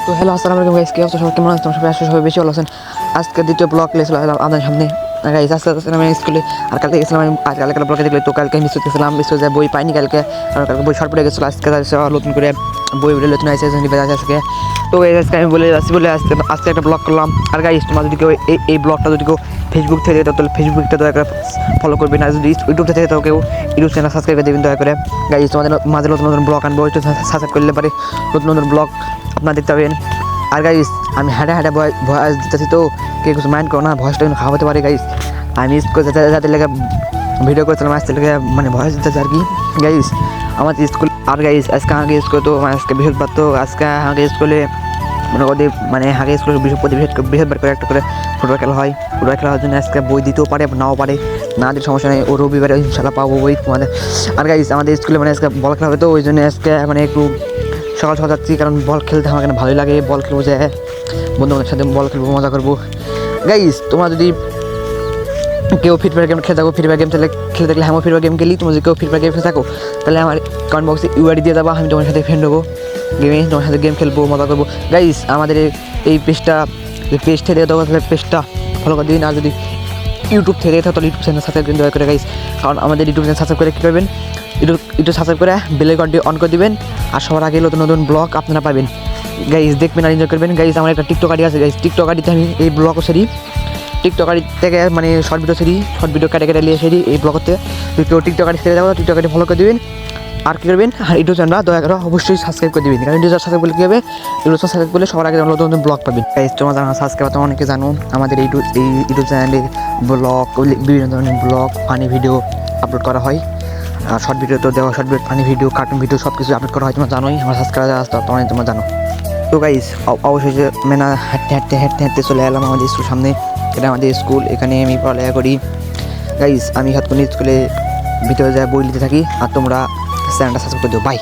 তো হ্যালো আসসালামু আলাইকুম গাইস, কি অবস্থা সবার, কেমন আছেন? সবাই আসলে সবাই বেশি ভালো আছেন। আজকে দ্বিতীয় ব্লগ লেছিল আপনাদের সামনে গাইস। আজকে আমি স্কুলে আর কালকে গেছিলাম আমি কালকে ব্লগে দেখলে, তো কালকে মিস করতেছিলাম, মিস করে বই পাইনি কালকে, কারণ কালকে বই শর্ট পড়ে গেছিলো। আজকে নতুন করে বই নতুন আসে আজকে। তো আজকে আমি বলে আজকে একটা ব্লগ করলাম। আর গাইস তোমরা যদি কেউ এই ব্লগটা যদি কেউ ফেসবুক থেকে দেখো তাহলে ফেসবুকটা দয়া করে ফলো করবে, না যদি ইউটিউব থেকে তো কেউ ইউটিউব চ্যানেল সাবস্ক্রাইব করে দেবেন দয়া করে। গাইস তোমাদের মাঝে নতুন নতুন ব্লগ আনবো, একটু সাবস্ক্রাইব করলে পারে নতুন নতুন ব্লগ আপনারা দেখতে পাবেন। আর গাইস আমি হাঁটা ভয়েস দিতেছি, তো কে কিছু মাইন্ড করো না, ভয়েসটা কিন্তু খাওয়াতে পারে গাইস। আমি যাদের লেগে ভিডিও করছিলাম আজকে লেগে মানে ভয়েস দিতেছি আর কি গাইস আমাদের স্কুল। আর গাইস আজকে আমাকে স্কুলে তো আজকে বৃহস্পতিবার, তো আজকে আমাকে স্কুলে মানে আগে স্কুলে বৃহস্পতিবার করে একটা করে ফুটবল খেলা হয়। ফুটবল খেলা হওয়ার জন্য আজকে বই দিতেও পারে নাও পারে, না দিলে সমস্যা নেই, ও রবিবারে ইনশাল্লাহ পাবো বই তোমাদের। আর গাইস আমাদের স্কুলে মানে আজকে বল খেলা হবে, তো ওই জন্য আজকে মানে একটু সকাল সকাল যাচ্ছি, কারণ বল খেলতে আমার এখানে ভালোই লাগে। বল খেলবো, যে বন্ধুদের সাথে বল খেলবো, মজা করবো। গাইস তোমরা যদি কেউ ফ্রি ফায়ার গেম খেলে থাকো, ফ্রি ফায়ার গেম খেলে থাকলে আমি ফ্রি ফায়ার গেম খেলি, তুমি যদি কেউ ফ্রি ফায়ার গেম খেলে থাকো তাহলে আমার কমেন্ট বক্সে ইউআইডি দিয়ে দেবো, আমি তোমার সাথে ফ্রেন্ড হবো, তোমার সাথে গেম খেলবো, মজা করবো। গাইস আমাদের এই পেজটা থেকে দেবো, তাহলে পেজটা ফলো করে দিন। আর যদি ইউটিউব থেকে দেখো তাহলে ইউটিউব চ্যানেল সাবস্ক্রাইব দয়া করে গাইস, কারণ আমাদের ইউটিউব চ্যানেল সাবস্ক্রাইব করে কী করবেন, ইউটিউব সাবস্ক্রাইব করে বেল আইকনটি অন করে দিবেন, আর সবার আগে নতুন নতুন ব্লগ আপনারা পাবেন গাইস, দেখবেন আর এনজয় করবেন। গাইস আমার একটা টিকটক আইডি আছে গাইস, টিকটক আইডিতে আমি এই ব্লগও সেরি, টিকটক আইডি থেকে মানে শর্ট ভিডিও কেটে নিয়ে সেরি এই ব্লগতে। যদি কেউ টিকটক আইডি ছেড়ে যাবো, টিকটক আইডি ফলো করে দেবেন। আর কী করবেন, আর ইউটিউব চ্যানেল দয়া করে অবশ্যই সাবস্ক্রাইব করে দেবেন, কারণ ইউটিউব সাবস্ক্রাইব করলে কী হবে, ইউটিউব সাবস্ক্রাইব করলে সবার আগে নতুন নতুন ব্লগ পাবেন। গাইস তোমরা জানো সাবস্ক্রাইব, তোমরা অনেকে জানো আমাদের এই ইউটিউব চ্যানেলে ব্লগ, বিভিন্ন ধরনের ব্লগ, ফানি ভিডিও আপলোড করা হয়। আর শর্ট ভিডিও তো দেওয়া, short video, funny video, cartoon video সব কিছু আপলোড করা হয়, তোমরা জানোই, আমার সাবস্ক্রাইবার আসতে তোমরা জানো। তো গাইস অবশ্যই যে মেনা হাঁটতে চলে এলাম আমাদের স্কুল সামনে, এটা আমাদের স্কুল, এখানে আমি পড়ালেখা করি। গাইস আমি হাতকুনি স্কুলে ভিতরে যায় বই নিতে থাকি, আর তোমরা চ্যানেলটা সাবস্ক্রাইব করে দিও। বাই।